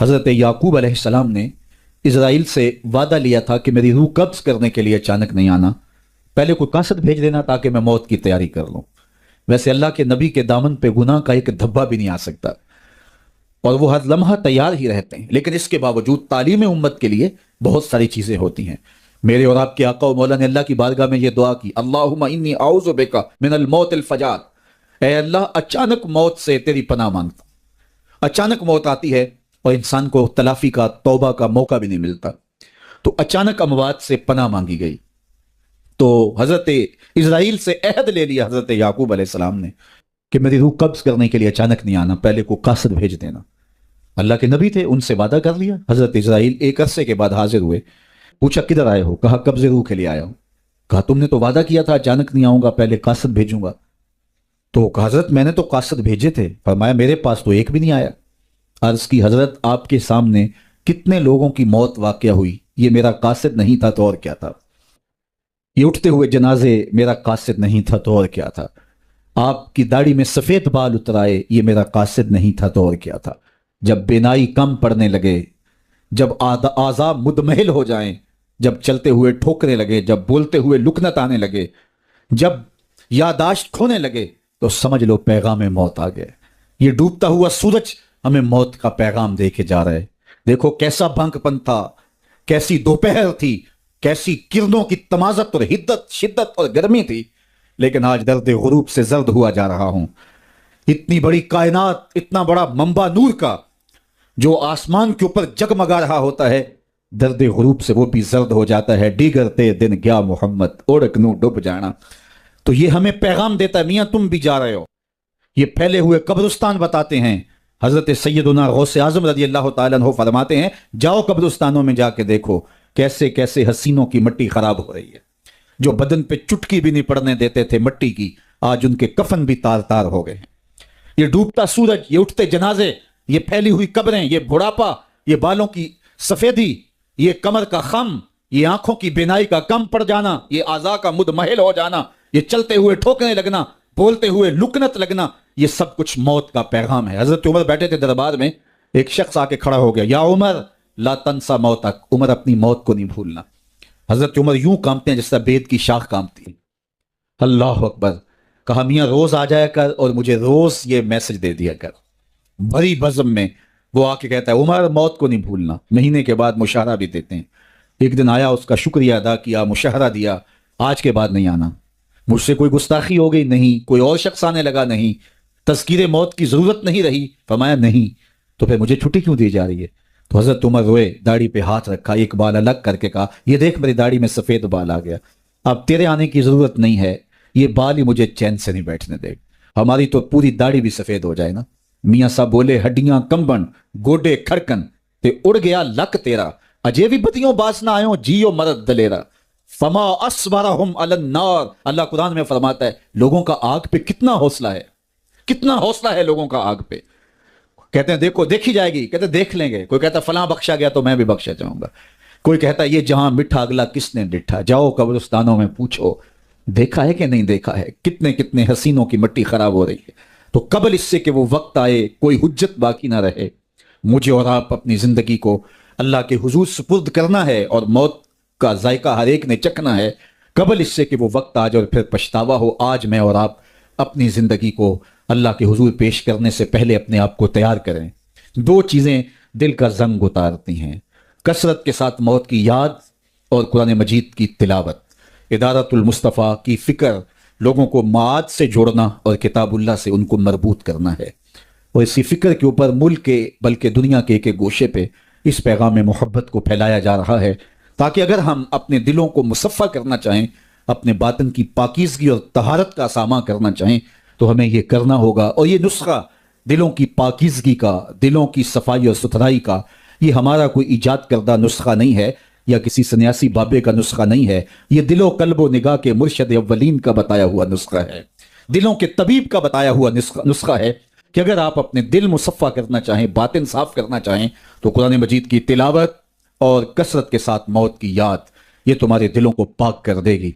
حضرت یعقوب علیہ السلام نے اسرائیل سے وعدہ لیا تھا کہ میری روح قبض کرنے کے لیے اچانک نہیں آنا، پہلے کوئی قاصد بھیج دینا تاکہ میں موت کی تیاری کر لوں۔ ویسے اللہ کے نبی کے دامن پہ گناہ کا ایک دھبا بھی نہیں آ سکتا اور وہ ہر لمحہ تیار ہی رہتے ہیں، لیکن اس کے باوجود تعلیم امت کے لیے بہت ساری چیزیں ہوتی ہیں۔ میرے اور آپ کے آقا و مولا نے اللہ کی بارگاہ میں یہ دعا کی، اللہم انی اعوذ بک من الموت الفجاء، اے اللہ اچانک موت سے تیری پناہ مانگتا ہوں۔ اچانک موت آتی ہے اور انسان کو تلافی کا، توبہ کا موقع بھی نہیں ملتا، تو اچانک اموات سے پناہ مانگی گئی۔ تو حضرت اسرائیل سے عہد لے لیا حضرت یعقوب علیہ السلام نے کہ میری روح قبض کرنے کے لیے اچانک نہیں آنا، پہلے کو قاصد بھیج دینا۔ اللہ کے نبی تھے، ان سے وعدہ کر لیا۔ حضرت اسرائیل ایک عرصے کے بعد حاضر ہوئے، پوچھا کدھر آئے ہو؟ کہا قبض روح کے لیے آیا ہوں۔ کہا تم نے تو وعدہ کیا تھا اچانک نہیں آؤں گا، پہلے قاصد بھیجوں گا۔ تو کہا حضرت میں نے تو قاصد بھیجے تھے۔ فرمایا میرے پاس تو ایک بھی نہیں آیا۔ عرض کی حضرت آپ کے سامنے کتنے لوگوں کی موت واقع ہوئی، یہ میرا قاصد نہیں تھا تو اور کیا تھا؟ یہ اٹھتے ہوئے جنازے میرا قاصد نہیں تھا تو اور کیا تھا؟ آپ کی داڑھی میں سفید بال اترائے، یہ میرا قاصد نہیں تھا تو اور کیا تھا؟ جب بینائی کم پڑنے لگے، جب اعضاء مدمحل ہو جائیں، جب چلتے ہوئے ٹھوکنے لگے، جب بولتے ہوئے لکنت آنے لگے، جب یاداشت کھونے لگے، تو سمجھ لو پیغام موت آ گئے۔ یہ ڈوبتا ہوا سورج ہمیں موت کا پیغام دے کے جا رہے۔ دیکھو کیسا بھنگ پن تھا، کیسی دوپہر تھی، کیسی کرنوں کی تمازت اور حدت، شدت اور گرمی تھی، لیکن آج درد غروب سے زرد ہوا جا رہا ہوں۔ اتنی بڑی کائنات، اتنا بڑا منبع نور کا جو آسمان کے اوپر جگمگا رہا ہوتا ہے، درد غروب سے وہ بھی زرد ہو جاتا ہے۔ دیگرتے دن گیا محمد اوڑک نو ڈوب جانا۔ تو یہ ہمیں پیغام دیتا ہے میاں تم بھی جا رہے ہو۔ یہ پھیلے ہوئے قبرستان بتاتے ہیں۔ حضرت سیدنا غوث اعظم رضی اللہ تعالیٰ عنہ فرماتے ہیں جاؤ قبرستانوں میں جا کے دیکھو کیسے کیسے حسینوں کی مٹی خراب ہو رہی ہے۔ جو بدن پہ چٹکی بھی نہیں پڑنے دیتے تھے مٹی کی، آج ان کے کفن بھی تار تار ہو گئے ہیں۔ یہ ڈوبتا سورج، یہ اٹھتے جنازے، یہ پھیلی ہوئی قبریں، یہ بڑھاپا، یہ بالوں کی سفیدی، یہ کمر کا خم، یہ آنکھوں کی بینائی کا کم پڑ جانا، یہ اعضاء کا مدمحل ہو جانا، یہ چلتے ہوئے ٹھوکنے لگنا، بولتے ہوئے لکنت لگنا، یہ سب کچھ موت کا پیغام ہے۔ حضرت عمر بیٹھے تھے دربار میں، ایک شخص آ کے کھڑا ہو گیا، یا عمر لا تنسا موتک، عمر اپنی موت کو نہیں بھولنا۔ حضرت عمر یوں کامتے ہیں جس طرح بید کی شاخ کامتی ہے۔ اللہ اکبر۔ کہا میاں روز آ جایا کر اور مجھے روز یہ میسج دے دیا کر۔ بھری بزم میں وہ آ کے کہتا ہے عمر موت کو نہیں بھولنا۔ مہینے کے بعد مشاہرہ بھی دیتے ہیں۔ ایک دن آیا، اس کا شکریہ ادا کیا، مشاہرہ دیا، آج کے بعد نہیں آنا۔ مجھ سے کوئی گستاخی ہو گئی؟ نہیں۔ کوئی اور شخص آنے لگا؟ نہیں۔ تذکیر موت کی ضرورت نہیں رہی؟ فرمایا نہیں۔ تو پھر مجھے چھٹی کیوں دی جا رہی ہے؟ تو حضرت عمر روئے، داڑھی پہ ہاتھ رکھا، ایک بال الگ کر کے کہا یہ دیکھ میری داڑھی میں سفید بال آ گیا، اب تیرے آنے کی ضرورت نہیں ہے، یہ بال ہی مجھے چین سے نہیں بیٹھنے دے، ہماری تو پوری داڑھی بھی سفید ہو جائے نا۔ میاں صاحب بولے ہڈیاں کمبن، گوڈے کھڑکن تے اڑ گیا لک تیرا، اجے بھی بدیوں باس نہ آئیوں جیو مرد دلیرا، فما اصبرہم علی النار۔ اللہ قرآن میں فرماتا ہے لوگوں کا آگ پہ کتنا حوصلہ ہے، کتنا حوصلہ ہے لوگوں کا آگ پہ۔ کہتے ہیں دیکھو دیکھی جائے گی، کہتے ہیں دیکھ لیں گے۔ کوئی کہتا ہے فلاں بخشا گیا تو میں بھی بخشا جاؤں گا۔ کوئی کہتا ہے یہ جہاں مٹھا اگلا کس نے ڈٹھا، جاؤ قبرستانوں میں پوچھو دیکھا ہے کہ نہیں دیکھا ہے، کتنے کتنے حسینوں کی مٹی خراب ہو رہی ہے۔ تو قبل اس سے کہ وہ وقت آئے کوئی حجت باقی نہ رہے، مجھے اور آپ اپنی زندگی کو اللہ کے حضور سپرد کرنا ہے، اور موت کا ذائقہ ہر ایک نے چکھنا ہے۔ قبل اس سے کہ وہ وقت آ جائے اور پھر پچھتاوا ہو، آج میں اور آپ اپنی زندگی کو اللہ کے حضور پیش کرنے سے پہلے اپنے آپ کو تیار کریں۔ دو چیزیں دل کا زنگ اتارتی ہیں، کثرت کے ساتھ موت کی یاد اور قرآن مجید کی تلاوت۔ ادارت المصطفیٰ کی فکر لوگوں کو معاد سے جوڑنا اور کتاب اللہ سے ان کو مربوط کرنا ہے، اور اسی فکر کے اوپر ملک کے بلکہ دنیا کے ایک گوشے پہ اس پیغام محبت کو پھیلایا جا رہا ہے، تاکہ اگر ہم اپنے دلوں کو مصفہ کرنا چاہیں، اپنے باطن کی پاکیزگی اور طہارت کا ساماں کرنا چاہیں، تو ہمیں یہ کرنا ہوگا۔ اور یہ نسخہ دلوں کی پاکیزگی کا، دلوں کی صفائی اور ستھرائی کا، یہ ہمارا کوئی ایجاد کردہ نسخہ نہیں ہے، یا کسی سنیاسی بابے کا نسخہ نہیں ہے، یہ دل و قلب و نگاہ کے مرشد اولین کا بتایا ہوا نسخہ ہے، دلوں کے طبیب کا بتایا ہوا نسخہ ہے کہ اگر آپ اپنے دل مصفہ کرنا چاہیں، باطن صاف کرنا چاہیں، تو قرآن مجید کی تلاوت اور کثرت کے ساتھ موت کی یاد یہ تمہارے دلوں کو پاک کر دے گی۔